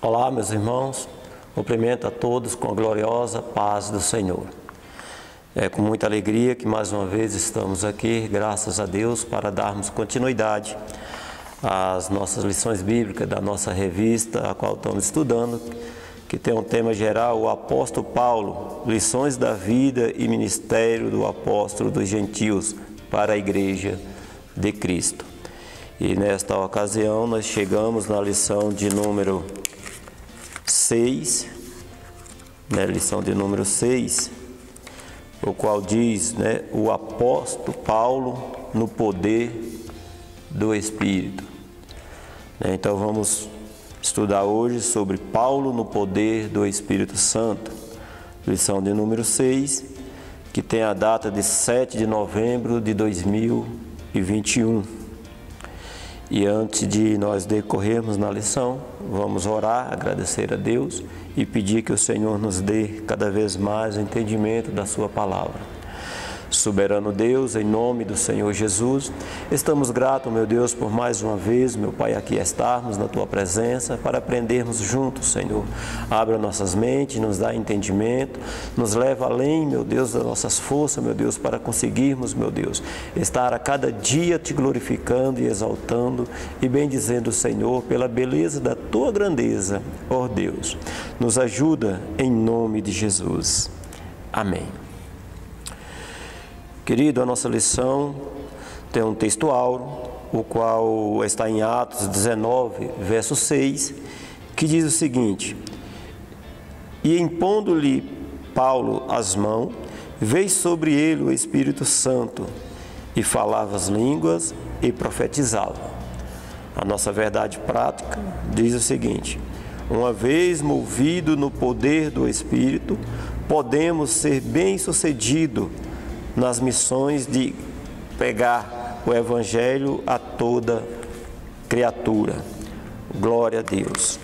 Olá, meus irmãos, cumprimento a todos com a gloriosa paz do Senhor. É com muita alegria que mais uma vez estamos aqui, graças a Deus, para darmos continuidade às nossas lições bíblicas da nossa revista, a qual estamos estudando, que tem um tema geral, o apóstolo Paulo, lições da vida e ministério do apóstolo dos gentios para a igreja de Cristo. E nesta ocasião nós chegamos na lição de número 6, lição de número 6, o qual diz, o apóstolo Paulo no poder do Espírito. Então vamos estudar hoje sobre Paulo no poder do Espírito Santo, lição de número 6, que tem a data de 7 de novembro de 2021. E antes de nós decorrermos na lição, vamos orar, agradecer a Deus e pedir que o Senhor nos dê cada vez mais o entendimento da sua palavra. Soberano Deus, em nome do Senhor Jesus, estamos gratos, meu Deus, por mais uma vez, meu Pai, aqui estarmos na Tua presença para aprendermos juntos, Senhor. Abra nossas mentes, nos dá entendimento, nos leva além, meu Deus, das nossas forças, meu Deus, para conseguirmos, meu Deus, estar a cada dia Te glorificando e exaltando e bendizendo o Senhor pela beleza da Tua grandeza, ó Deus. Nos ajuda em nome de Jesus. Amém. Querido, a nossa lição tem um texto áureo, o qual está em Atos 19, verso 6, que diz o seguinte: E impondo-lhe Paulo as mãos, veio sobre ele o Espírito Santo, e falava as línguas e profetizava. A nossa verdade prática diz o seguinte: uma vez movido no poder do Espírito, podemos ser bem-sucedidos nas missões de pregar o Evangelho a toda criatura. Glória a Deus.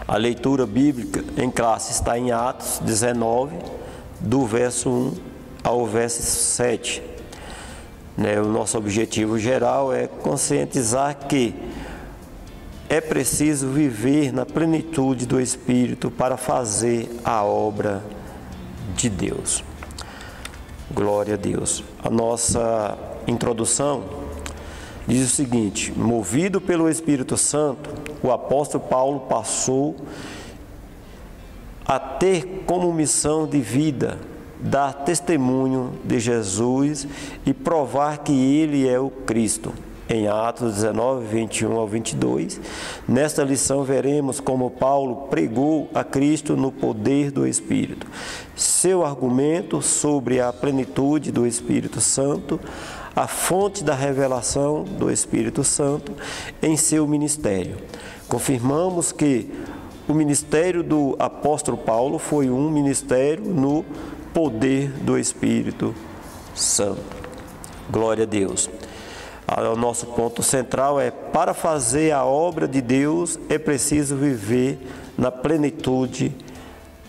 A leitura bíblica em classe está em Atos 19, do verso 1 ao verso 7. O nosso objetivo geral é conscientizar que é preciso viver na plenitude do Espírito para fazer a obra de Deus. Glória a Deus. A nossa introdução diz o seguinte: movido pelo Espírito Santo, o apóstolo Paulo passou a ter como missão de vida dar testemunho de Jesus e provar que Ele é o Cristo. Em Atos 19, 21 ao 22, nesta lição veremos como Paulo pregou a Cristo no poder do Espírito. Seu argumento sobre a plenitude do Espírito Santo, a fonte da revelação do Espírito Santo em seu ministério. Confirmamos que o ministério do apóstolo Paulo foi um ministério no poder do Espírito Santo. Glória a Deus. O nosso ponto central é: para fazer a obra de Deus é preciso viver na plenitude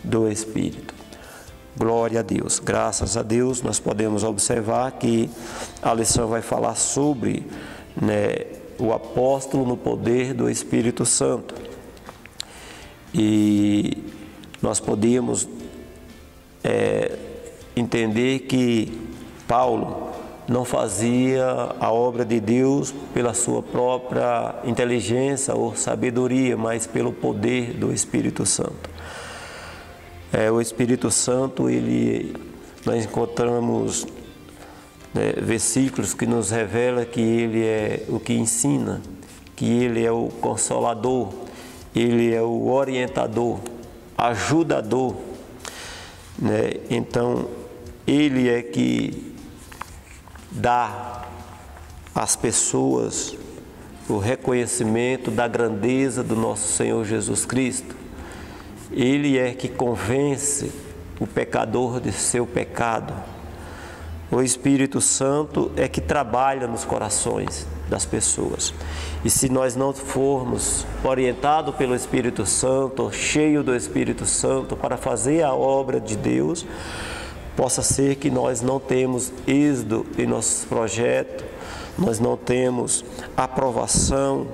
do Espírito. Glória a Deus. Graças a Deus nós podemos observar que a lição vai falar sobre o apóstolo no poder do Espírito Santo. E nós podemos entender que Paulo não fazia a obra de Deus pela sua própria inteligência ou sabedoria, mas pelo poder do Espírito Santo. O Espírito Santo, nós encontramos versículos que nos revelam que Ele é o que ensina, que Ele é o Consolador, Ele é o orientador, ajudador. Então, Ele é que dá às pessoas o reconhecimento da grandeza do nosso Senhor Jesus Cristo. Ele é que convence o pecador de seu pecado. O Espírito Santo é que trabalha nos corações das pessoas. E se nós não formos orientados pelo Espírito Santo, cheios do Espírito Santo para fazer a obra de Deus, possa ser que nós não temos êxito em nossos projetos, nós não temos aprovação,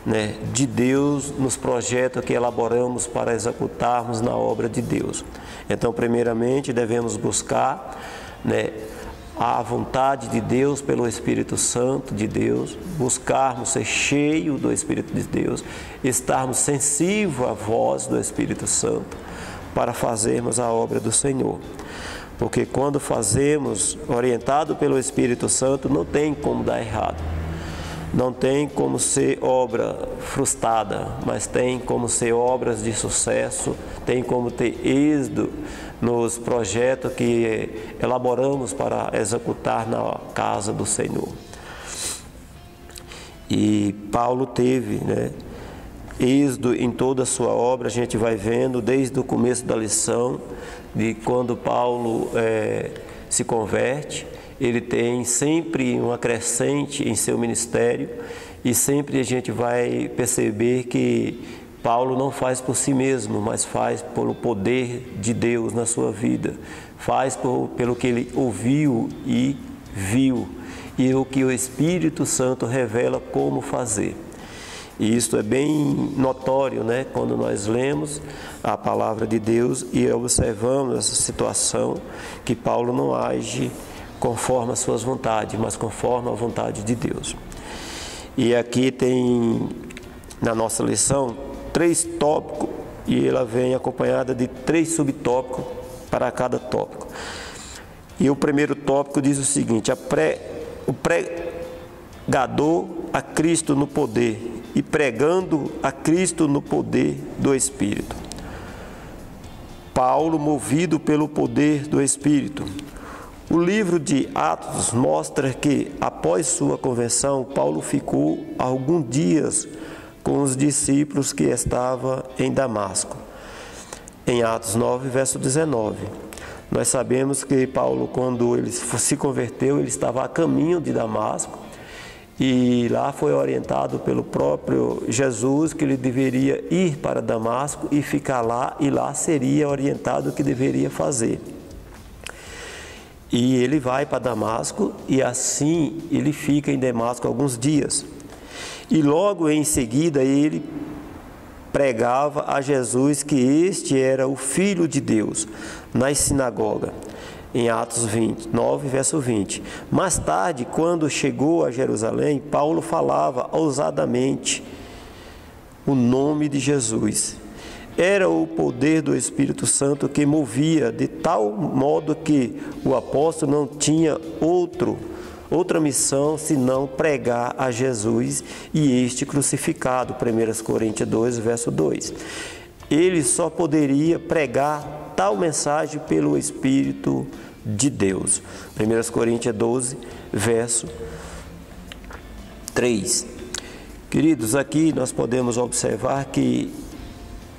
né, de Deus nos projetos que elaboramos para executarmos na obra de Deus. Então, primeiramente, devemos buscar, né, a vontade de Deus pelo Espírito Santo de Deus, buscarmos ser cheio do Espírito de Deus, estarmos sensíveis à voz do Espírito Santo para fazermos a obra do Senhor. Porque quando fazemos orientado pelo Espírito Santo, não tem como dar errado. Não tem como ser obra frustrada, mas tem como ser obras de sucesso, tem como ter êxito nos projetos que elaboramos para executar na casa do Senhor. E Paulo teve, né, êxito em toda a sua obra. A gente vai vendo desde o começo da lição, de quando Paulo se converte. Ele tem sempre uma crescente em seu ministério e sempre a gente vai perceber que Paulo não faz por si mesmo, mas faz pelo poder de Deus na sua vida, faz pelo que ele ouviu e viu e o que o Espírito Santo revela como fazer. E isso é bem notório, né? Quando nós lemos a palavra de Deus e observamos essa situação, que Paulo não age conforme as suas vontades, mas conforme a vontade de Deus. E aqui tem, na nossa lição, 3 tópicos, e ela vem acompanhada de 3 subtópicos para cada tópico. E o primeiro tópico diz o seguinte: o pregador a Cristo no poder, e pregando a Cristo no poder do Espírito. Paulo, movido pelo poder do Espírito. O livro de Atos mostra que, após sua conversão, Paulo ficou alguns dias com os discípulos que estavam em Damasco. Em Atos 9, verso 19. Nós sabemos que Paulo, quando ele se converteu, ele estava a caminho de Damasco e lá foi orientado pelo próprio Jesus que ele deveria ir para Damasco e ficar lá, e lá seria orientado o que deveria fazer. E ele vai para Damasco e assim ele fica em Damasco alguns dias. E logo em seguida ele pregava a Jesus que este era o Filho de Deus nas sinagogas, em Atos 9, verso 20. Mais tarde, quando chegou a Jerusalém, Paulo falava ousadamente o nome de Jesus. Era o poder do Espírito Santo que movia de tal modo que o apóstolo não tinha outra missão senão pregar a Jesus e este crucificado. 1 Coríntios 2, verso 2. Ele só poderia pregar tal mensagem pelo Espírito de Deus. 1 Coríntios 12, verso 3. Queridos, aqui nós podemos observar que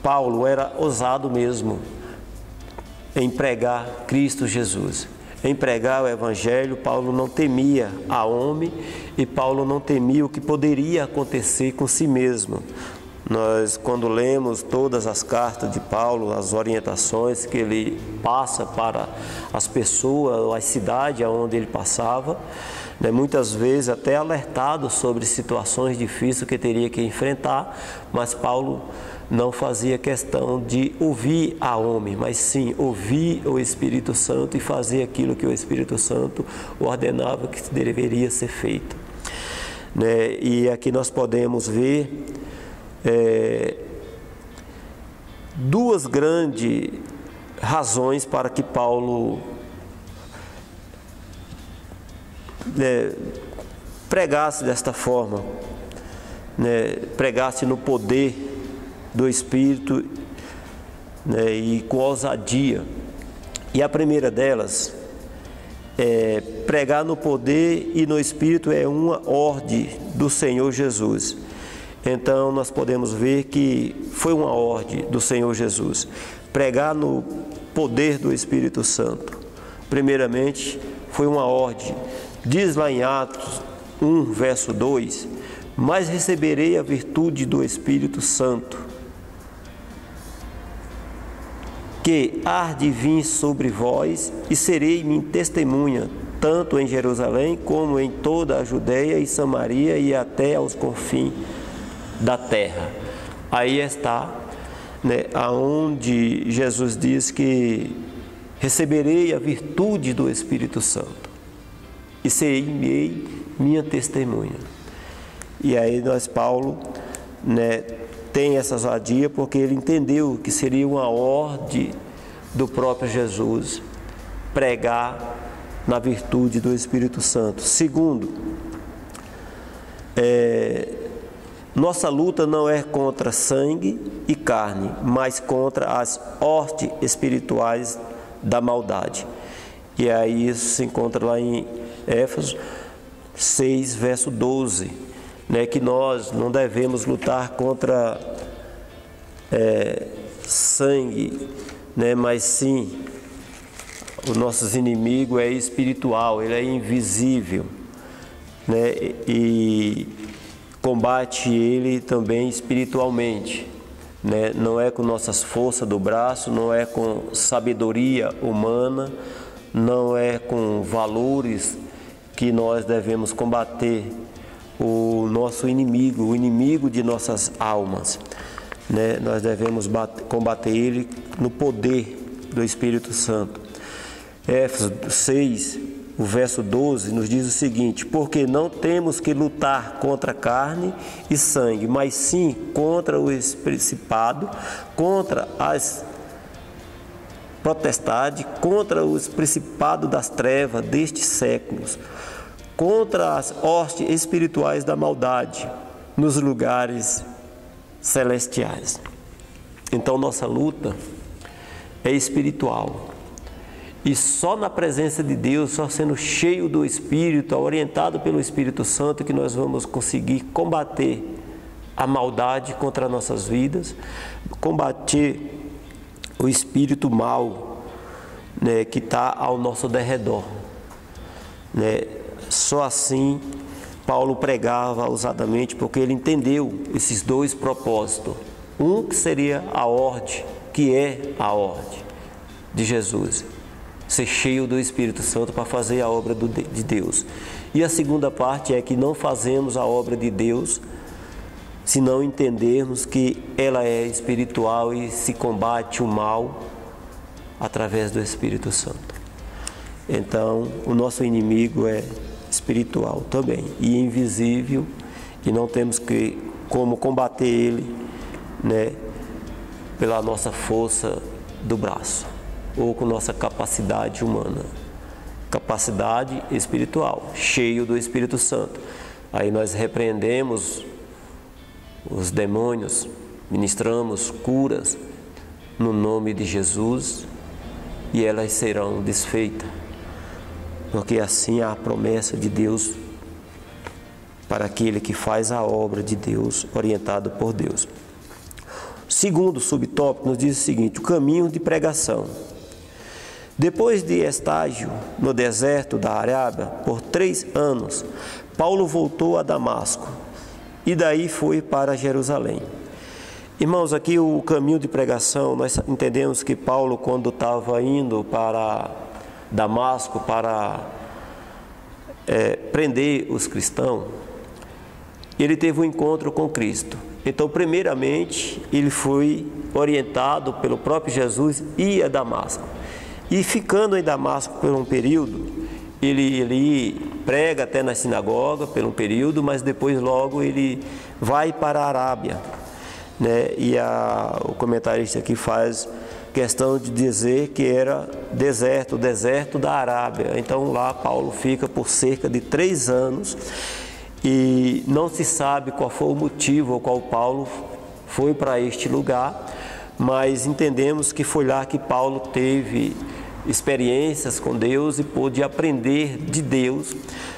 Paulo era ousado mesmo em pregar Cristo Jesus. Em pregar o Evangelho, Paulo não temia a homem e Paulo não temia o que poderia acontecer com si mesmo. Nós, quando lemos todas as cartas de Paulo, as orientações que ele passa para as pessoas, as cidades onde ele passava, né, muitas vezes até alertado sobre situações difíceis que teria que enfrentar, mas Paulo não fazia questão de ouvir a homem, mas sim ouvir o Espírito Santo e fazer aquilo que o Espírito Santo ordenava que deveria ser feito. Né? E aqui nós podemos ver duas grandes razões para que Paulo pregasse desta forma, né? Pregasse no poder do Espírito, né? E com ousadia. E a primeira delas é pregar no poder e no Espírito, é uma ordem do Senhor Jesus. Então nós podemos ver que foi uma ordem do Senhor Jesus, pregar no poder do Espírito Santo. Primeiramente foi uma ordem, diz lá em Atos 1, verso 2, mas receberei a virtude do Espírito Santo, que há de vir sobre vós, e serei minha testemunha, tanto em Jerusalém como em toda a Judeia e Samaria e até aos confins da terra. Aí está, né, aonde Jesus diz que receberei a virtude do Espírito Santo e serei minha testemunha. E aí Paulo, né, tem essa ousadia porque ele entendeu que seria uma ordem do próprio Jesus pregar na virtude do Espírito Santo. Segundo, nossa luta não é contra sangue e carne, mas contra as hostes espirituais da maldade. E aí isso se encontra lá em Éfeso 6, verso 12, né, que nós não devemos lutar contra sangue, né, mas sim o nosso inimigo é espiritual, ele é invisível, né, e combate ele também espiritualmente, né, não é com nossas forças do braço, não é com sabedoria humana, não é com valores que nós devemos combater o nosso inimigo, o inimigo de nossas almas, né? Nós devemos combater ele no poder do Espírito Santo. Éfeso 6, o verso 12 nos diz o seguinte: porque não temos que lutar contra carne e sangue, mas sim contra o principado, contra as potestade, contra os principados das trevas destes séculos, contra as hostes espirituais da maldade nos lugares celestiais. Então nossa luta é espiritual. E só na presença de Deus, só sendo cheio do Espírito, orientado pelo Espírito Santo, que nós vamos conseguir combater a maldade contra nossas vidas, combater o espírito mau, né, que está ao nosso derredor, né? Só assim Paulo pregava ousadamente, porque ele entendeu esses dois propósitos. Um que seria a ordem, que é a ordem de Jesus, ser cheio do Espírito Santo para fazer a obra de Deus. E a segunda parte é que não fazemos a obra de Deus se não entendermos que ela é espiritual e se combate o mal através do Espírito Santo. Então, o nosso inimigo é espiritual também e invisível, e não temos como combater ele, né, pela nossa força do braço ou com nossa capacidade humana. Capacidade espiritual, cheio do Espírito Santo. Aí nós repreendemos os demônios, ministramos curas no nome de Jesus e elas serão desfeitas, porque assim há a promessa de Deus para aquele que faz a obra de Deus, orientado por Deus. Segundo subtópico nos diz o seguinte: o caminho de pregação. Depois de estágio no deserto da Arábia por 3 anos, Paulo voltou a Damasco e daí foi para Jerusalém. Irmãos, aqui o caminho de pregação, nós entendemos que Paulo, quando estava indo para Damasco para prender os cristãos, ele teve um encontro com Cristo. Então, primeiramente, ele foi orientado pelo próprio Jesus e ir a Damasco. E ficando em Damasco por um período, ele prega até na sinagoga por um período, mas depois logo ele vai para a Arábia, né? E o comentarista aqui faz questão de dizer que era o deserto da Arábia. Então lá Paulo fica por cerca de 3 anos e não se sabe qual foi o motivo ao qual Paulo foi para este lugar, mas entendemos que foi lá que Paulo teve experiências com Deus e pôde aprender de Deus,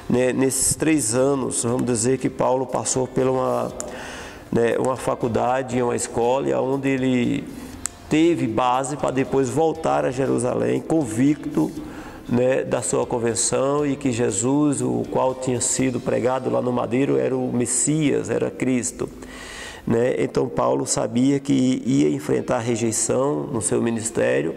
né? Nesses 3 anos, vamos dizer que Paulo passou por uma faculdade, uma escola, onde ele teve base para depois voltar a Jerusalém, convicto, né, da sua conversão, e que Jesus, o qual tinha sido pregado lá no madeiro, era o Messias, era Cristo, né? Então Paulo sabia que ia enfrentar rejeição no seu ministério,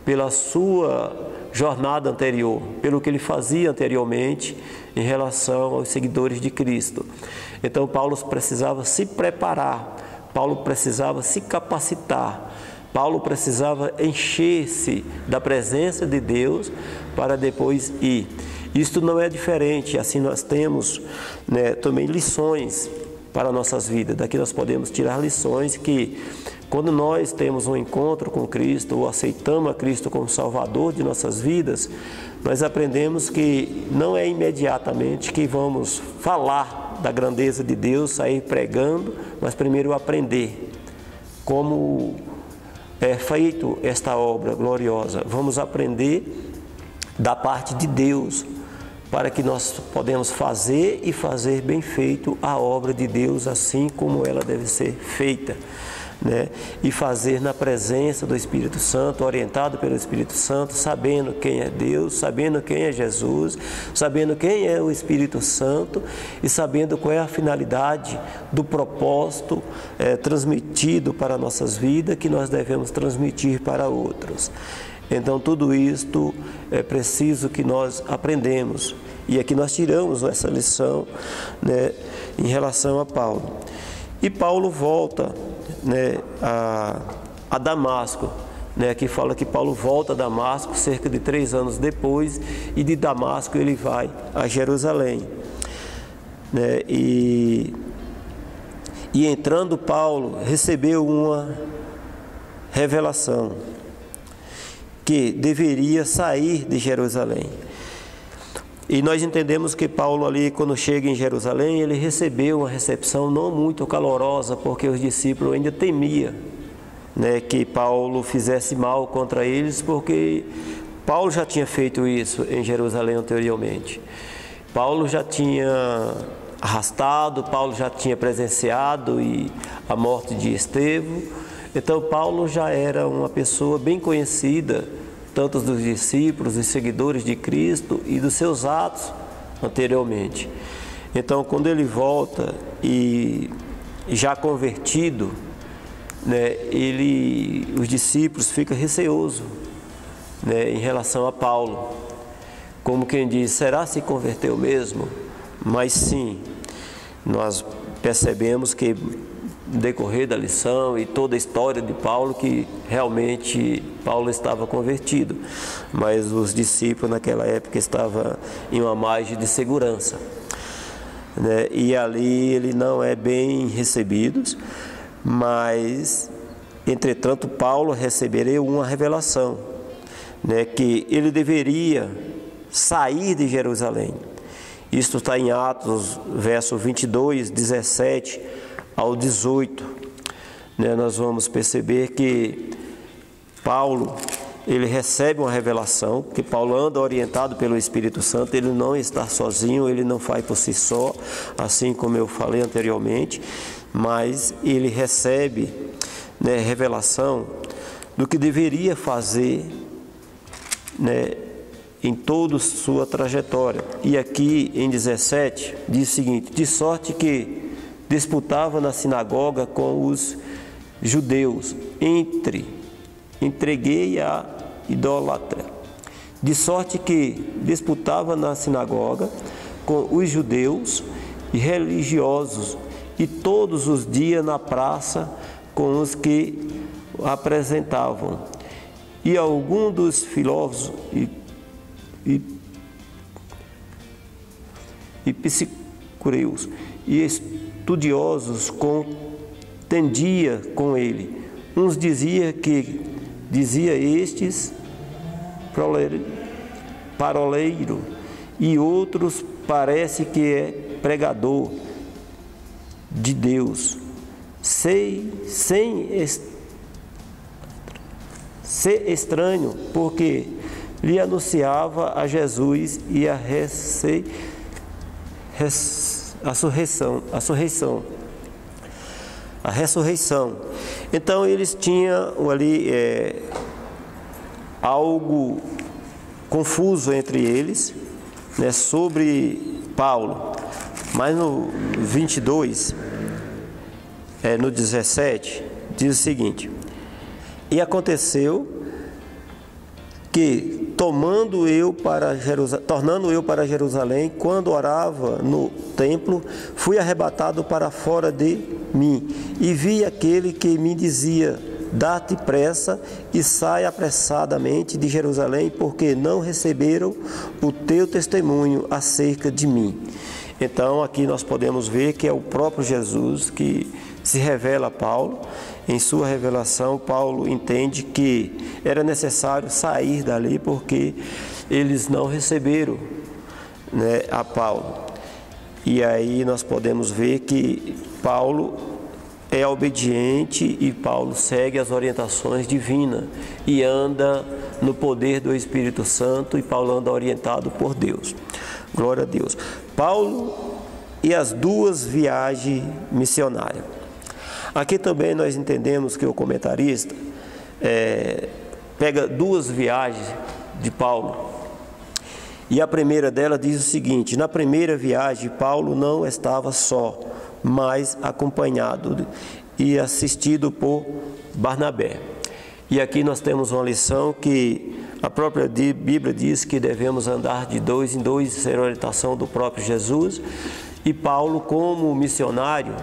pela sua jornada anterior, pelo que ele fazia anteriormente em relação aos seguidores de Cristo. Então Paulo precisava se preparar, Paulo precisava se capacitar, Paulo precisava encher-se da presença de Deus para depois ir. Isto não é diferente, assim nós temos, também lições para nossas vidas. Daqui nós podemos tirar lições que, quando nós temos um encontro com Cristo ou aceitamos a Cristo como Salvador de nossas vidas, nós aprendemos que não é imediatamente que vamos falar da grandeza de Deus, sair pregando, mas primeiro aprender como é feito esta obra gloriosa. Vamos aprender da parte de Deus, para que nós podemos fazer e fazer bem feito a obra de Deus, assim como ela deve ser feita, e fazer na presença do Espírito Santo, orientado pelo Espírito Santo, sabendo quem é Deus, sabendo quem é Jesus, sabendo quem é o Espírito Santo e sabendo qual é a finalidade do propósito transmitido para nossas vidas, que nós devemos transmitir para outros. Então, tudo isto é preciso que nós aprendemos. E aqui nós tiramos essa lição, em relação a Paulo. E Paulo volta, a Damasco. Aqui fala que Paulo volta a Damasco cerca de 3 anos depois, e de Damasco ele vai a Jerusalém. E entrando Paulo, recebeu uma revelação, que deveria sair de Jerusalém. E nós entendemos que Paulo ali, quando chega em Jerusalém, ele recebeu uma recepção não muito calorosa, porque os discípulos ainda temiam, que Paulo fizesse mal contra eles, porque Paulo já tinha feito isso em Jerusalém anteriormente. Paulo já tinha arrastado, Paulo já tinha presenciado a morte de Estevão. Então Paulo já era uma pessoa bem conhecida, tanto dos discípulos e seguidores de Cristo e dos seus atos anteriormente. Então, quando ele volta e já convertido, os discípulos ficam receosos, em relação a Paulo. Como quem diz, será se converteu mesmo? Mas sim, nós percebemos que no decorrer da lição e toda a história de Paulo, que realmente Paulo estava convertido, mas os discípulos naquela época estavam em uma margem de segurança, e ali ele não é bem recebido, mas entretanto Paulo receberia uma revelação, que ele deveria sair de Jerusalém. Isto está em Atos, verso 22, 17 ao 18, nós vamos perceber que Paulo, ele recebe uma revelação, que Paulo anda orientado pelo Espírito Santo, ele não está sozinho, ele não faz por si só, assim como eu falei anteriormente, mas ele recebe revelação do que deveria fazer, em toda sua trajetória. E aqui em 17 diz o seguinte: de sorte que disputava na sinagoga com os judeus, entreguei a idólatra. De sorte que disputava na sinagoga com os judeus e religiosos, e todos os dias na praça com os que apresentavam. E algum dos filósofos e psicoreus e estudiosos contendia com ele. Uns dizia estes paroleiro, e outros parece que é pregador de Deus, sem ser estranho, porque lhe anunciava a Jesus e a ressurreição. Então eles tinham ali algo confuso entre eles, sobre Paulo. Mas no 22, no 17, diz o seguinte: e aconteceu que, tornando eu para Jerusalém, quando orava no templo, fui arrebatado para fora de mim, e vi aquele que me dizia: dá-te pressa e sai apressadamente de Jerusalém, porque não receberam o teu testemunho acerca de mim. Então, aqui nós podemos ver que é o próprio Jesus que se revela a Paulo. Em sua revelação, Paulo entende que era necessário sair dali porque eles não receberam, né, a Paulo. E aí nós podemos ver que Paulo é obediente e Paulo segue as orientações divinas e anda no poder do Espírito Santo, e Paulo anda orientado por Deus. Glória a Deus. Paulo e as duas viagens missionárias. Aqui também nós entendemos que o comentarista pega duas viagens de Paulo. E a primeira dela diz o seguinte: na primeira viagem, Paulo não estava só, mas acompanhado e assistido por Barnabé. E aqui nós temos uma lição que a própria Bíblia diz que devemos andar de dois em dois, ser a orientação do próprio Jesus. E Paulo, como missionário,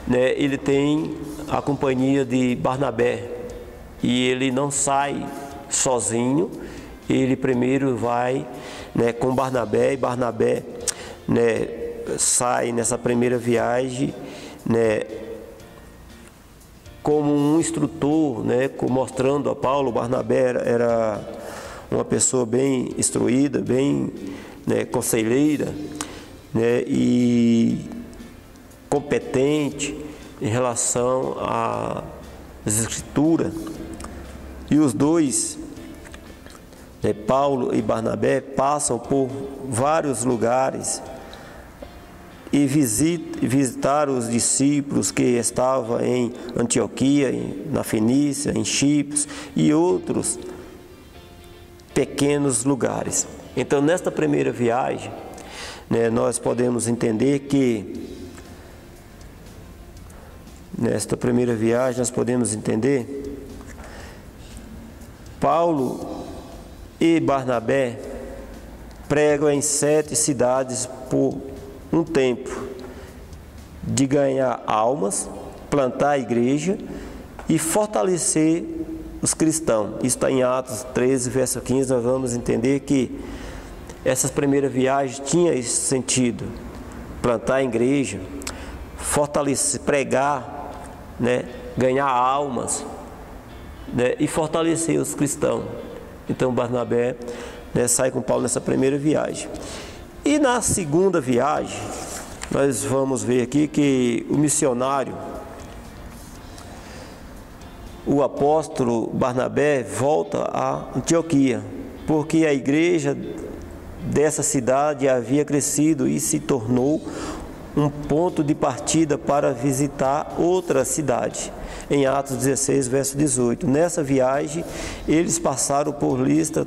né, ele tem a companhia de Barnabé, e ele não sai sozinho, ele primeiro vai, né, com Barnabé, e Barnabé, né, sai nessa primeira viagem, né, como um instrutor, né, mostrando a Paulo. Barnabé era uma pessoa bem instruída, bem, né, conselheira, né, e competente em relação às Escrituras. E os dois, né, Paulo e Barnabé, passam por vários lugares e visitaram os discípulos que estavam em Antioquia, na Fenícia, em Chipre e outros pequenos lugares. Então, nesta primeira viagem, né, nós podemos entender que Paulo e Barnabé pregam em 7 cidades por um tempo, de ganhar almas, plantar a igreja e fortalecer os cristãos. Isso está em Atos 13, verso 15. Nós vamos entender que essa primeira viagem tinha esse sentido: plantar a igreja, fortalecer, pregar, né, ganhar almas, né, e fortalecer os cristãos. Então Barnabé, né, sai com Paulo nessa primeira viagem. E na segunda viagem, nós vamos ver aqui que o missionário, o apóstolo Barnabé, volta a Antioquia, porque a igreja dessa cidade havia crescido e se tornou um ponto de partida para visitar outra cidade. Em Atos 16, verso 18. Nessa viagem, eles passaram por Listra,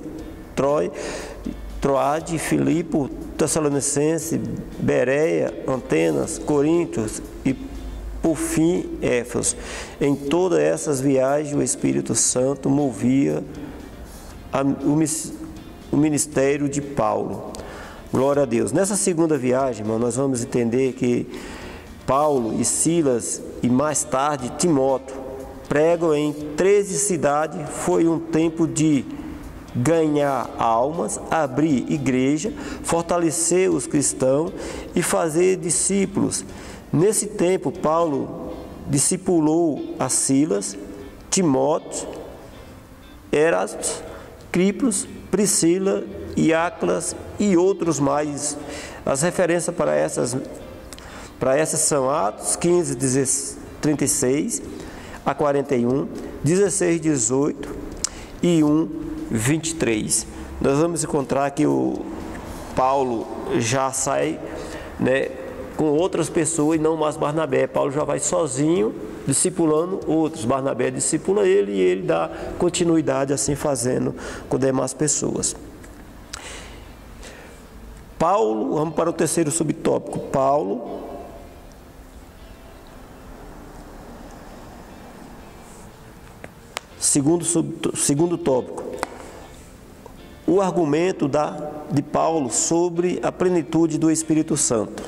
Troade, Filipe, Tessalonicense, Bereia, Atenas, Corinto e, por fim, Éfeso. Em todas essas viagens, o Espírito Santo movia o ministério de Paulo. Glória a Deus. Nessa segunda viagem, irmão, nós vamos entender que Paulo e Silas e mais tarde Timóteo pregam em 13 cidades. Foi um tempo de ganhar almas, abrir igreja, fortalecer os cristãos e fazer discípulos. Nesse tempo, Paulo discipulou a Silas, Timóteo, Erasto, Cripos, Priscila e Áquilas e outros mais. As referências para essas são Atos 15, 36 a 41, 16, 18 e 1, 23. Nós vamos encontrar que o Paulo já sai, né, com outras pessoas e não mais Barnabé. Paulo já vai sozinho, discipulando outros. Barnabé discipula ele e ele dá continuidade assim fazendo com demais pessoas. Paulo, vamos para o terceiro subtópico. Paulo, segundo tópico, o argumento de Paulo sobre a plenitude do Espírito Santo.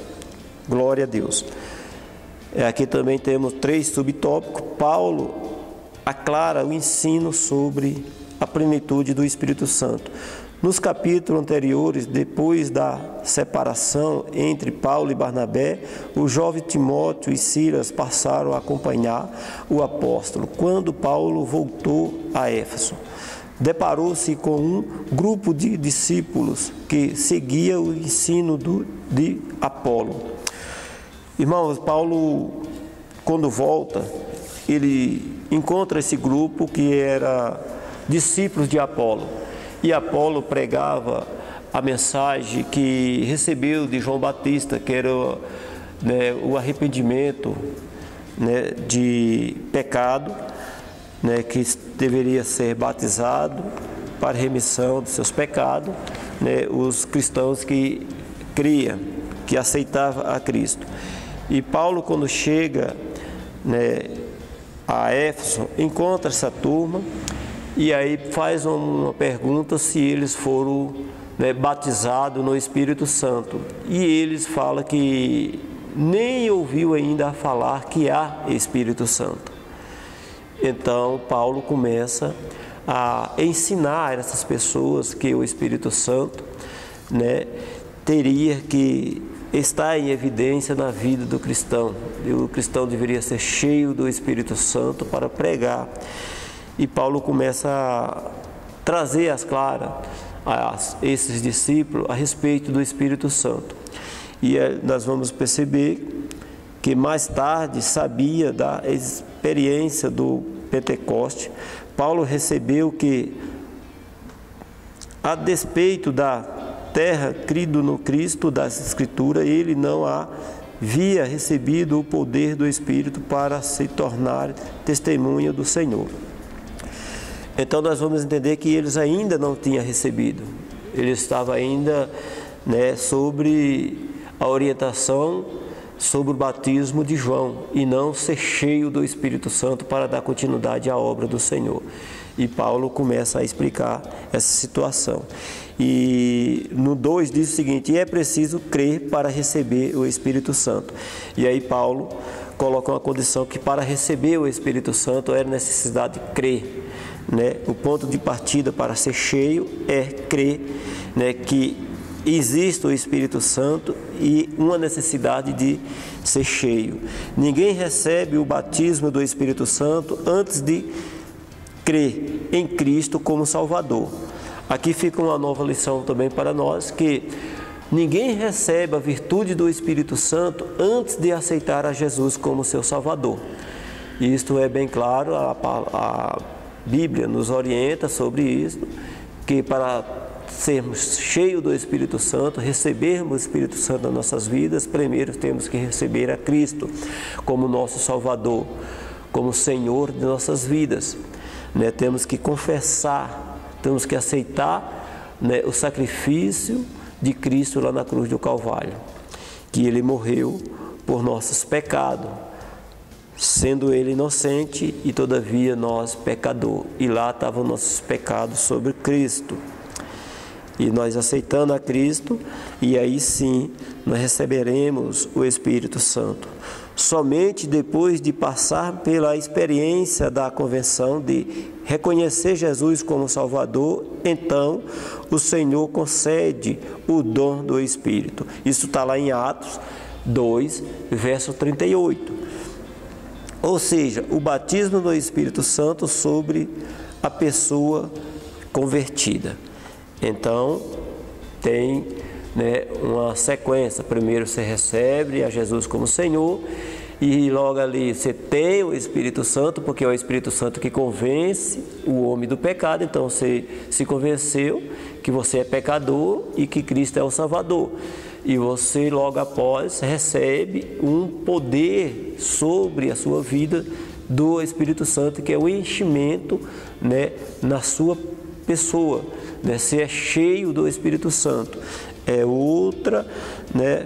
Glória a Deus. Aqui também temos 3 subtópicos. Paulo aclara o ensino sobre a plenitude do Espírito Santo. Nos capítulos anteriores, depois da separação entre Paulo e Barnabé, o jovem Timóteo e Silas passaram a acompanhar o apóstolo. Quando Paulo voltou a Éfeso, deparou-se com um grupo de discípulos que seguia o ensino de Apolo. Irmãos, Paulo, quando volta, ele encontra esse grupo que era discípulos de Apolo. E Apolo pregava a mensagem que recebeu de João Batista, que era o arrependimento de pecado, que deveria ser batizado para remissão de seus pecados, os cristãos que criam, que aceitavam a Cristo. E Paulo, quando chega a Éfeso, encontra essa turma e aí faz uma pergunta se eles foram batizados no Espírito Santo. E eles falam que nem ouviu ainda falar que há Espírito Santo. Então, Paulo começa a ensinar essas pessoas que o Espírito Santo teria que estar em evidência na vida do cristão. E o cristão deveria ser cheio do Espírito Santo para pregar. E Paulo começa a trazer às claras a esses discípulos a respeito do Espírito Santo. E nós vamos perceber que mais tarde sabia da experiência do Pentecoste. Paulo recebeu que, a despeito da terra crido no Cristo das Escrituras, ele não havia recebido o poder do Espírito para se tornar testemunha do Senhor. Então nós vamos entender que eles ainda não tinham recebido. Eles estavam ainda sobre a orientação sobre o batismo de João e não ser cheio do Espírito Santo para dar continuidade à obra do Senhor. E Paulo começa a explicar essa situação. E no 2 diz o seguinte: e é preciso crer para receber o Espírito Santo. E aí Paulo coloca uma condição que para receber o Espírito Santo era necessidade de crer. O ponto de partida para ser cheio é crer que existe o Espírito Santo e uma necessidade de ser cheio. Ninguém recebe o batismo do Espírito Santo antes de crer em Cristo como Salvador. Aqui fica uma nova lição também para nós, que ninguém recebe a virtude do Espírito Santo antes de aceitar a Jesus como seu Salvador. E isto é bem claro, a Bíblia nos orienta sobre isso, que para sermos cheios do Espírito Santo, recebermos o Espírito Santo nas nossas vidas, primeiro temos que receber a Cristo como nosso Salvador, como Senhor de nossas vidas. Temos que confessar, temos que aceitar o sacrifício de Cristo lá na cruz do Calvário, que Ele morreu por nossos pecados, sendo Ele inocente e todavia nós pecador. E lá estavam nossos pecados sobre Cristo. E nós aceitando a Cristo, e aí sim nós receberemos o Espírito Santo. Somente depois de passar pela experiência da convenção, de reconhecer Jesus como Salvador, então o Senhor concede o dom do Espírito. Isso está lá em Atos 2, verso 38. Ou seja, o batismo do Espírito Santo sobre a pessoa convertida. Então, tem uma sequência. Primeiro você recebe a Jesus como Senhor e logo ali você tem o Espírito Santo, porque é o Espírito Santo que convence o homem do pecado. Então você se convenceu que você é pecador e que Cristo é o Salvador. E você logo após recebe um poder sobre a sua vida do Espírito Santo, que é o enchimento na sua pessoa. Ser é cheio do Espírito Santo. É outra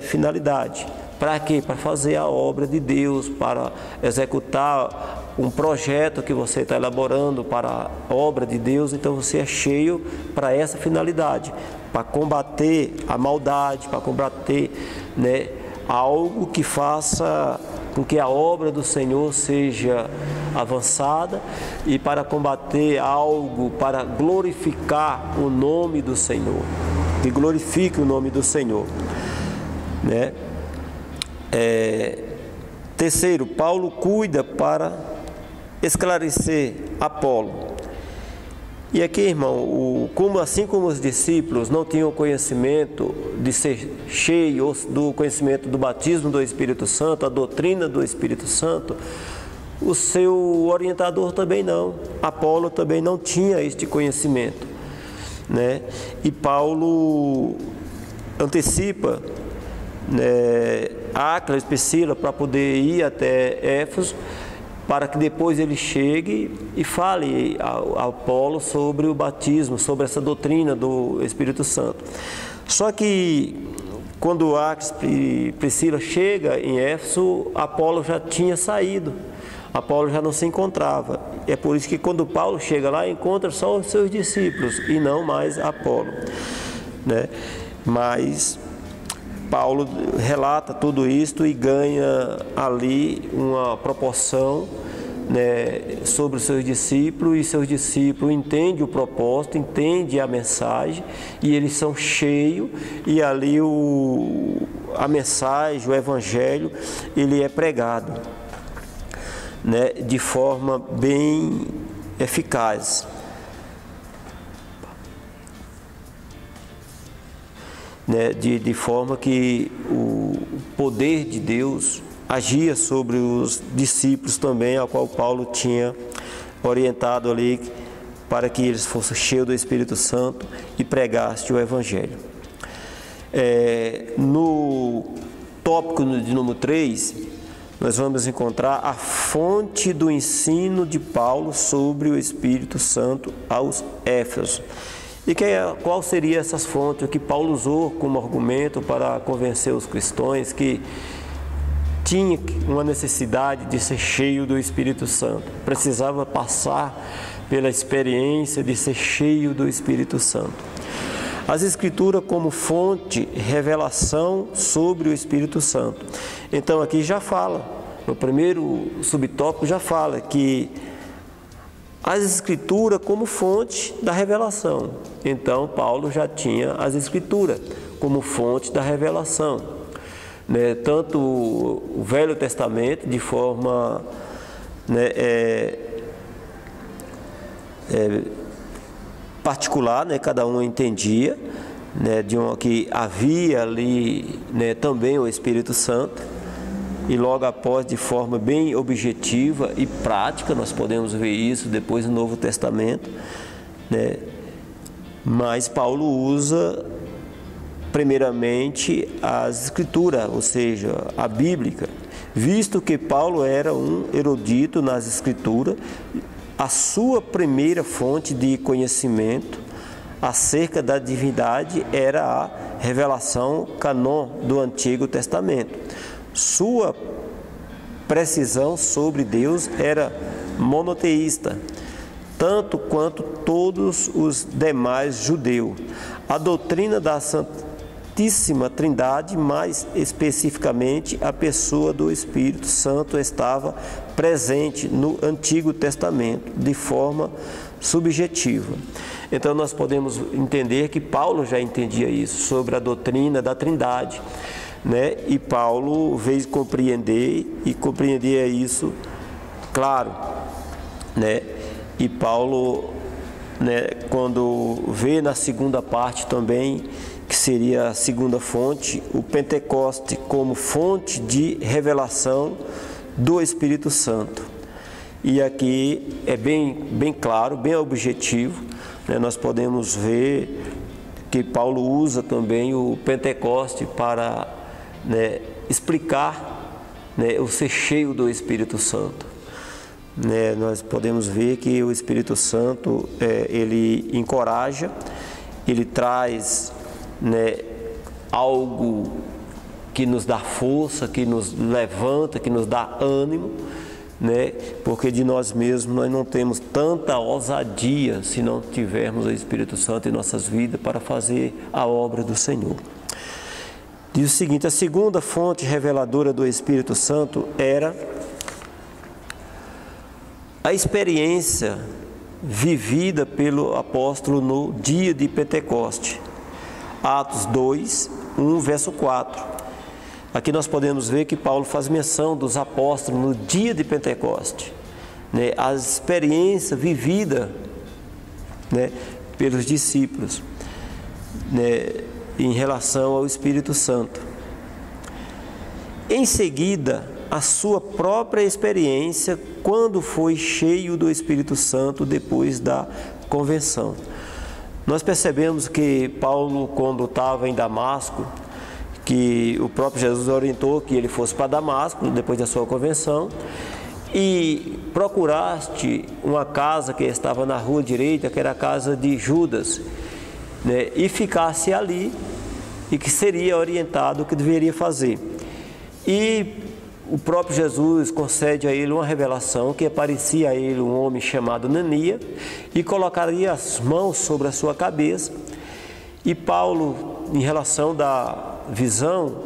finalidade. Para quê? Para fazer a obra de Deus, para executar um projeto que você está elaborando para a obra de Deus, então você é cheio para essa finalidade, para combater a maldade, para combater, né, algo que faça com que a obra do Senhor seja avançada e para combater algo para glorificar o nome do Senhor, que glorifique o nome do Senhor, né? Terceiro, Paulo cuida para esclarecer Apolo. E aqui, irmão, assim como os discípulos não tinham conhecimento de ser cheios do conhecimento do batismo do Espírito Santo, a doutrina do Espírito Santo, o seu orientador também não. Apolo também não tinha este conhecimento, né? E Paulo antecipa, né, Áquila e Priscila para poder ir até Éfeso, para que depois ele chegue e fale a Apolo sobre o batismo, sobre essa doutrina do Espírito Santo. Só que quando Áquila e Priscila chega em Éfeso, Apolo já tinha saído, Apolo já não se encontrava. É por isso que quando Paulo chega lá, encontra só os seus discípulos e não mais Apolo, né? Mas Paulo relata tudo isto e ganha ali uma proporção, né, sobre os seus discípulos, e seus discípulos entendem o propósito, entendem a mensagem, e eles são cheios, e ali a mensagem, o evangelho, ele é pregado, né, de forma bem eficaz. Né, de forma que o poder de Deus agia sobre os discípulos também, ao qual Paulo tinha orientado ali para que eles fossem cheios do Espírito Santo e pregassem o Evangelho. No tópico de número 3, nós vamos encontrar a fonte do ensino de Paulo sobre o Espírito Santo aos Éfesos. E qual seria essas fontes que Paulo usou como argumento para convencer os cristãos que tinha uma necessidade de ser cheio do Espírito Santo, precisava passar pela experiência de ser cheio do Espírito Santo. As Escrituras como fonte, revelação sobre o Espírito Santo. Então aqui já fala, no primeiro subtópico já fala que as Escrituras como fonte da revelação. Então, Paulo já tinha as Escrituras como fonte da revelação, né? Tanto o Velho Testamento, de forma, né, particular, né? Cada um entendia, né, que havia ali, né, também o Espírito Santo. E logo após, de forma bem objetiva e prática, nós podemos ver isso depois no Novo Testamento, né? Mas Paulo usa primeiramente as Escrituras, ou seja, a Bíblia, visto que Paulo era um erudito nas Escrituras, a sua primeira fonte de conhecimento acerca da divindade era a revelação canon do Antigo Testamento. Sua precisão sobre Deus era monoteísta, tanto quanto todos os demais judeus. A doutrina da Santíssima Trindade, mais especificamente a pessoa do Espírito Santo, estava presente no Antigo Testamento de forma subjetiva. Então nós podemos entender que Paulo já entendia isso sobre a doutrina da Trindade, né? E Paulo veio compreender e compreendia isso, claro, né? E Paulo, né, quando vê na segunda parte também, que seria a segunda fonte, o Pentecoste como fonte de revelação do Espírito Santo. E aqui é bem claro, bem objetivo, né? Nós podemos ver que Paulo usa também o Pentecoste para, né, explicar, né, o ser cheio do Espírito Santo. Né, nós podemos ver que o Espírito Santo, ele encoraja, ele traz, né, algo que nos dá força, que nos levanta, que nos dá ânimo, né? Porque de nós mesmos nós não temos tanta ousadia se não tivermos o Espírito Santo em nossas vidas para fazer a obra do Senhor. Diz o seguinte: a segunda fonte reveladora do Espírito Santo era a experiência vivida pelo apóstolo no dia de Pentecoste. Atos 2, 1, verso 4. Aqui nós podemos ver que Paulo faz menção dos apóstolos no dia de Pentecoste, né? A experiência vivida, né, pelos discípulos, né, em relação ao Espírito Santo. Em seguida, a sua própria experiência quando foi cheio do Espírito Santo depois da convenção. Nós percebemos que Paulo, quando estava em Damasco, que o próprio Jesus orientou que ele fosse para Damasco, depois da sua convenção, e procuraste uma casa que estava na rua direita, que era a casa de Judas, né, e ficasse ali, e que seria orientado o que deveria fazer. E o próprio Jesus concede a ele uma revelação, que aparecia a ele um homem chamado Ananias, e colocaria as mãos sobre a sua cabeça. E Paulo, em relação da visão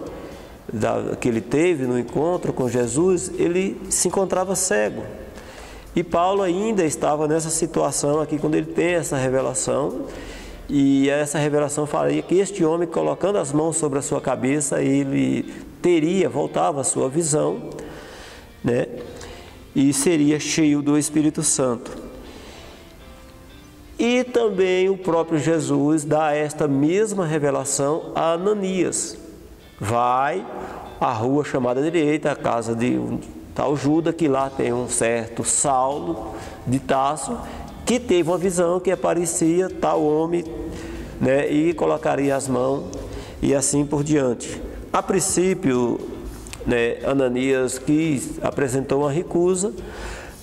que ele teve no encontro com Jesus, ele se encontrava cego. E Paulo ainda estava nessa situação aqui quando ele tem essa revelação. E essa revelação falaria que este homem, colocando as mãos sobre a sua cabeça, ele voltava a sua visão, né? E seria cheio do Espírito Santo. E também o próprio Jesus dá esta mesma revelação a Ananias. Vai à rua chamada direita, a casa de um tal Judas, que lá tem um certo Saulo de Tarso, que teve uma visão que aparecia tal homem, né, e colocaria as mãos e assim por diante. A princípio, né, Ananias apresentou uma recusa,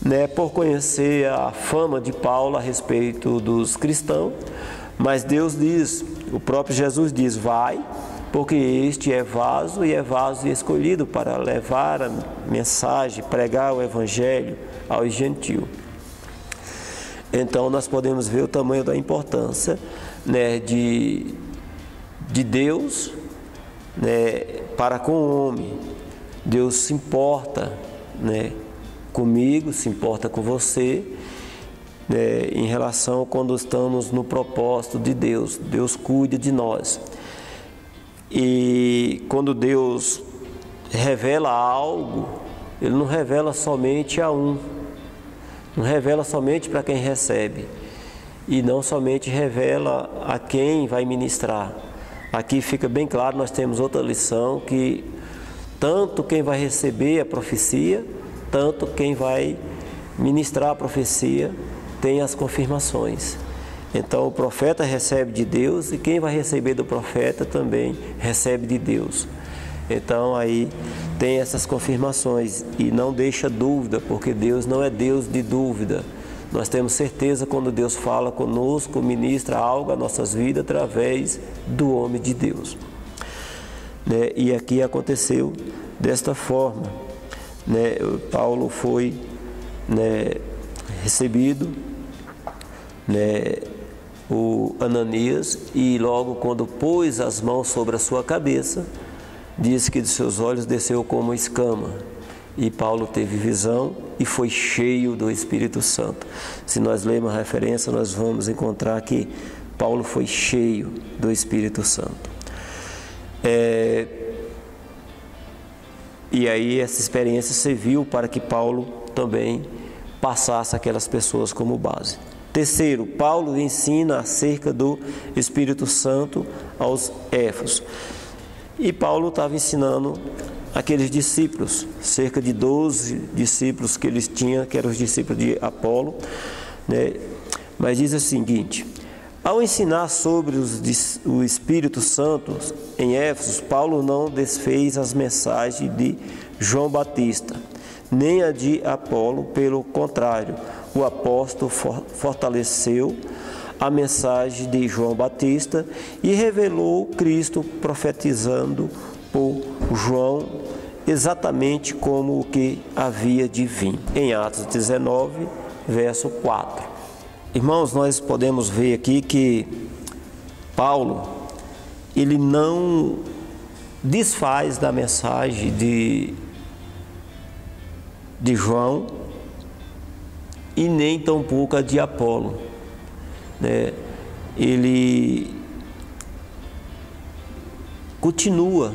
né, por conhecer a fama de Paulo a respeito dos cristãos, mas Deus diz, o próprio Jesus diz: vai, porque este é vaso escolhido para levar a mensagem, pregar o evangelho aos gentios. Então nós podemos ver o tamanho da importância, né, de Deus, né, para com o homem. Deus se importa, né, comigo, se importa com você, né, em relação quando estamos no propósito de Deus. Deus cuida de nós. E quando Deus revela algo, Ele não revela somente a um, não revela somente para quem recebe, e não somente revela a quem vai ministrar. Aqui fica bem claro, nós temos outra lição, que tanto quem vai receber a profecia, tanto quem vai ministrar a profecia tem as confirmações. Então o profeta recebe de Deus, e quem vai receber do profeta também recebe de Deus. Então aí tem essas confirmações, e não deixa dúvida, porque Deus não é Deus de dúvida. Nós temos certeza quando Deus fala conosco, ministra algo às nossas vidas através do homem de Deus, né? E aqui aconteceu desta forma, né? Paulo foi, né, recebido, né, o Ananias, e logo quando pôs as mãos sobre a sua cabeça, diz que de seus olhos desceu como escama, e Paulo teve visão e foi cheio do Espírito Santo. Se nós lermos a referência, nós vamos encontrar que Paulo foi cheio do Espírito Santo. E aí essa experiência serviu para que Paulo também passasse aquelas pessoas como base. Terceiro, Paulo ensina acerca do Espírito Santo aos Éfesos. E Paulo estava ensinando aqueles discípulos, cerca de 12 discípulos que eles tinham, que eram os discípulos de Apolo, né? Mas diz o seguinte: ao ensinar sobre o Espírito Santo em Éfeso, Paulo não desfez as mensagens de João Batista, nem a de Apolo. Pelo contrário, o apóstolo fortaleceu a mensagem de João Batista e revelou Cristo, profetizando por João exatamente como o que havia de vir. Em Atos 19, verso 4. Irmãos, nós podemos ver aqui que Paulo, ele não desfaz da mensagem de João e nem tampouco a de Apolo, né? Ele continua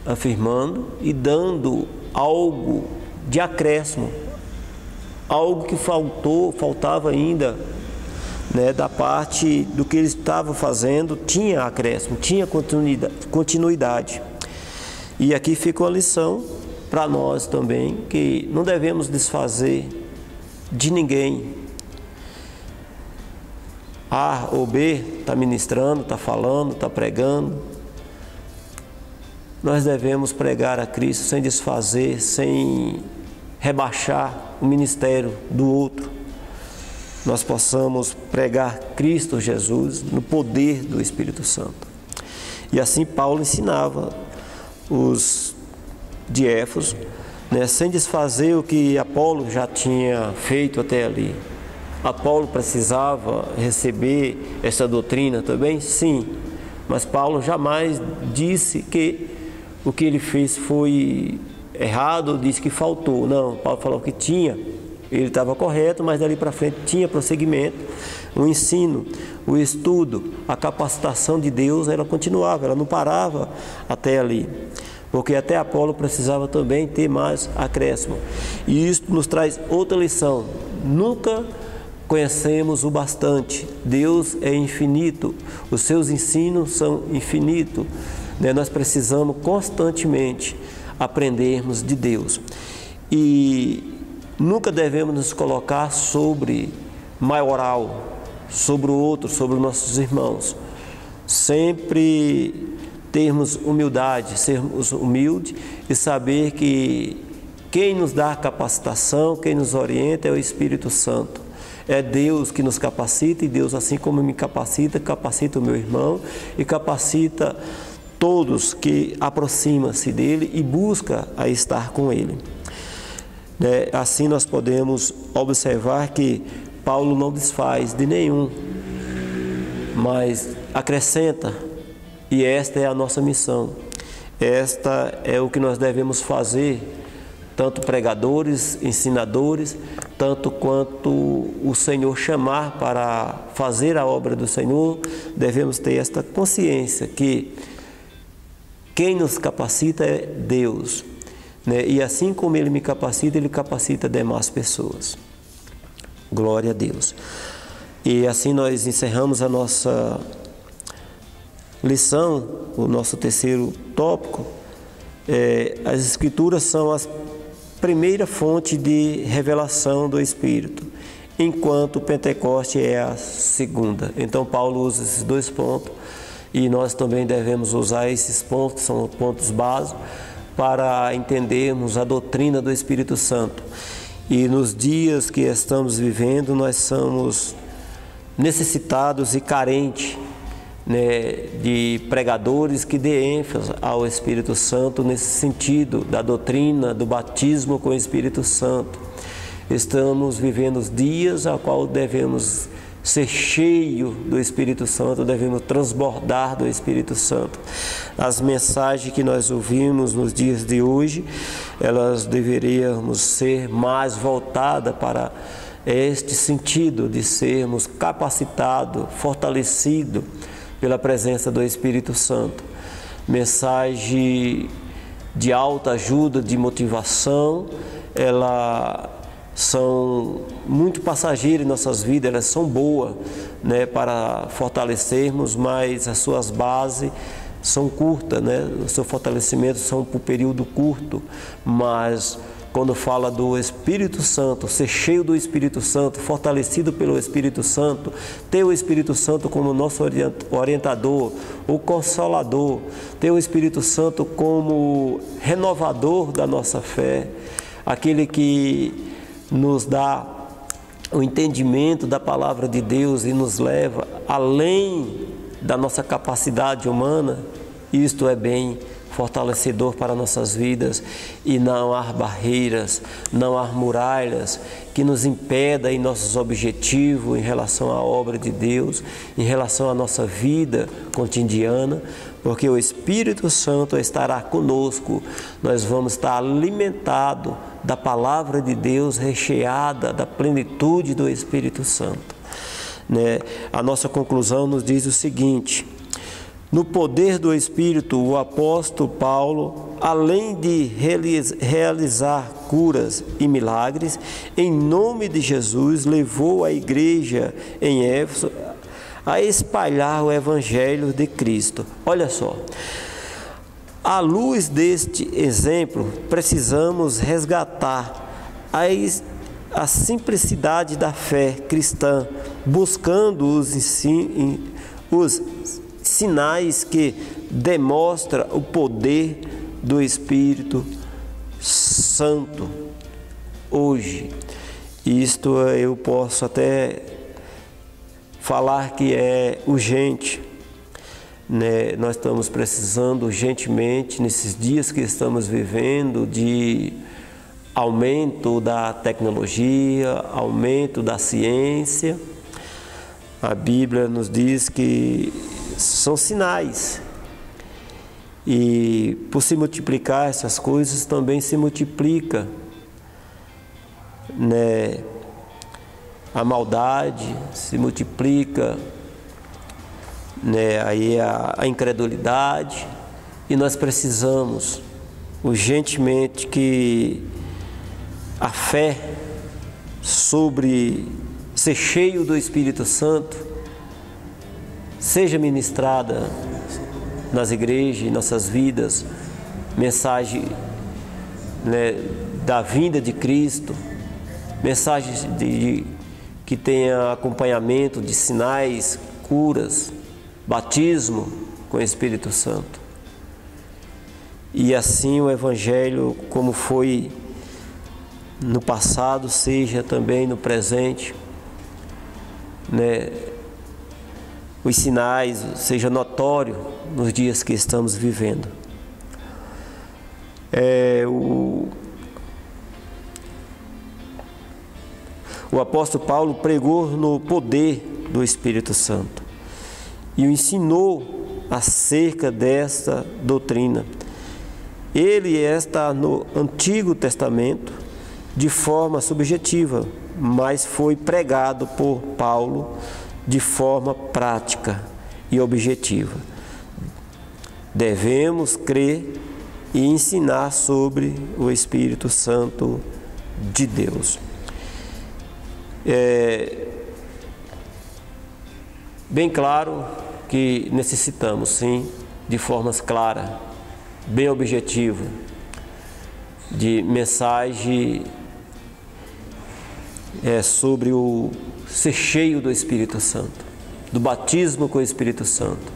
afirmando e dando algo de acréscimo, algo que faltava ainda, né, da parte do que ele estava fazendo, tinha acréscimo, tinha continuidade. E aqui fica uma lição para nós também, que não devemos desfazer de ninguém. A ou B está ministrando, está falando, está pregando. Nós devemos pregar a Cristo sem desfazer, sem rebaixar o ministério do outro. Nós possamos pregar Cristo Jesus no poder do Espírito Santo. E assim Paulo ensinava os de Éfeso, né, sem desfazer o que Apolo já tinha feito até ali. Apolo precisava receber essa doutrina também? Sim, mas Paulo jamais disse que o que ele fez foi errado ou disse que faltou. Não, Paulo falou que tinha. Ele estava correto, mas dali para frente tinha prosseguimento. O ensino, o estudo, a capacitação de Deus, ela continuava, ela não parava até ali. Porque até Apolo precisava também ter mais acréscimo. E isso nos traz outra lição. Nunca conhecemos o bastante. Deus é infinito, os seus ensinos são infinitos. Né? Nós precisamos constantemente aprendermos de Deus. E nunca devemos nos colocar sobre maioral, sobre o outro, sobre os nossos irmãos. Sempre termos humildade, sermos humildes e saber que quem nos dá capacitação, quem nos orienta é o Espírito Santo. É Deus que nos capacita e Deus, assim como me capacita, capacita o meu irmão e capacita todos que aproximam-se dele e busca a estar com ele. Assim nós podemos observar que Paulo não desfaz de nenhum, mas acrescenta, e esta é a nossa missão. Esta é o que nós devemos fazer, tanto pregadores, ensinadores, tanto quanto o Senhor chamar para fazer a obra do Senhor, devemos ter esta consciência que quem nos capacita é Deus. E assim como Ele me capacita, Ele capacita demais pessoas. Glória a Deus. E assim nós encerramos a nossa lição, o nosso terceiro tópico. As Escrituras são a primeira fonte de revelação do Espírito, enquanto o Pentecoste é a segunda. Então Paulo usa esses dois pontos e nós também devemos usar esses pontos, são pontos básicos, para entendermos a doutrina do Espírito Santo. E nos dias que estamos vivendo, nós somos necessitados e carentes, de pregadores que dê ênfase ao Espírito Santo nesse sentido da doutrina do batismo com o Espírito Santo. Estamos vivendo os dias a qual devemos ser cheio do Espírito Santo, devemos transbordar do Espírito Santo. As mensagens que nós ouvimos nos dias de hoje, elas deveríamos ser mais voltadas para este sentido de sermos capacitados, fortalecidos pela presença do Espírito Santo. Mensagem de alta ajuda, de motivação, elas são muito passageiras em nossas vidas, elas são boas, para fortalecermos, mas as suas bases são curtas, o seu fortalecimento são por período curto, mas quando fala do Espírito Santo, ser cheio do Espírito Santo, fortalecido pelo Espírito Santo, ter o Espírito Santo como nosso orientador, o consolador, ter o Espírito Santo como renovador da nossa fé, aquele que nos dá o entendimento da palavra de Deus e nos leva além da nossa capacidade humana, isto é bem fortalecedor para nossas vidas, e não há barreiras, não há muralhas que nos impedam em nossos objetivos em relação à obra de Deus, em relação à nossa vida cotidiana, porque o Espírito Santo estará conosco. Nós vamos estar alimentados da palavra de Deus, recheada da plenitude do Espírito Santo. A nossa conclusão nos diz o seguinte: no poder do Espírito, o apóstolo Paulo, além de realizar curas e milagres, em nome de Jesus, levou a igreja em Éfeso a espalhar o Evangelho de Cristo. Olha só, à luz deste exemplo, precisamos resgatar a simplicidade da fé cristã, buscando os sinais que demonstram o poder do Espírito Santo hoje. Isto eu posso até falar que é urgente, Nós estamos precisando urgentemente, nesses dias que estamos vivendo, de aumento da tecnologia, aumento da ciência. A Bíblia nos diz que são sinais, e por se multiplicar essas coisas também se multiplica, a maldade, se multiplica, aí a incredulidade, e nós precisamos urgentemente que a fé sobre ser cheio do Espírito Santo seja ministrada nas igrejas, em nossas vidas, mensagem da vinda de Cristo, mensagem que tenha acompanhamento de sinais, curas, batismo com o Espírito Santo. E assim o Evangelho, como foi no passado, seja também no presente, os sinais seja notório nos dias que estamos vivendo. O apóstolo Paulo pregou no poder do Espírito Santo e o ensinou acerca desta doutrina. Ele está no Antigo Testamento de forma subjetiva, mas foi pregado por Paulo de forma prática e objetiva. Devemos crer e ensinar sobre o Espírito Santo de Deus. Bem claro que necessitamos, sim, de formas claras, bem objetiva, de mensagem sobre o ser cheio do Espírito Santo, do batismo com o Espírito Santo.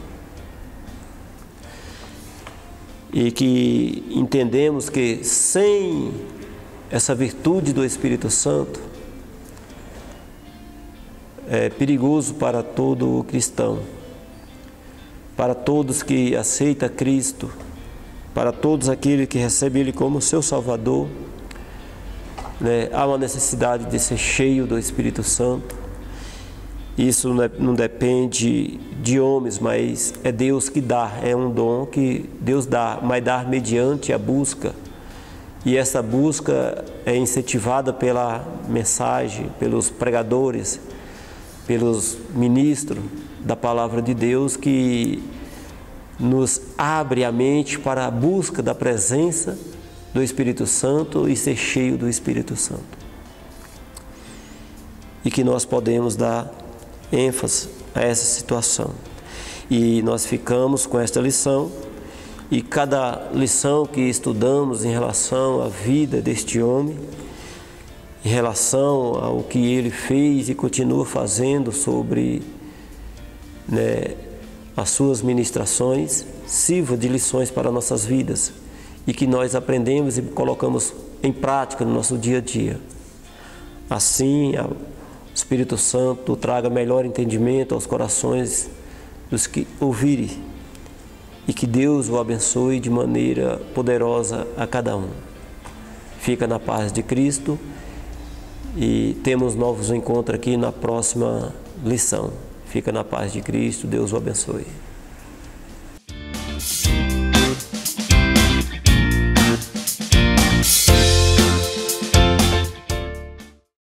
E que entendemos que sem essa virtude do Espírito Santo é perigoso para todo cristão, para todos que aceitam Cristo, para todos aqueles que recebem Ele como seu Salvador. Há uma necessidade de ser cheio do Espírito Santo. Isso não depende de homens, mas é Deus que dá, é um dom que Deus dá, mas dá mediante a busca. E essa busca é incentivada pela mensagem, pelos pregadores, pelos ministros da Palavra de Deus, que nos abre a mente para a busca da presença do Espírito Santo e ser cheio do Espírito Santo. E que nós podemos dar ênfase a essa situação. E nós ficamos com esta lição, e cada lição que estudamos em relação à vida deste homem, em relação ao que ele fez e continua fazendo sobre as suas ministrações, sirva de lições para nossas vidas, e que nós aprendemos e colocamos em prática no nosso dia a dia. Assim, o Espírito Santo traga melhor entendimento aos corações dos que ouvirem, e que Deus o abençoe de maneira poderosa a cada um. Fica na paz de Cristo e temos novos encontros aqui na próxima lição. Fica na paz de Cristo, Deus o abençoe.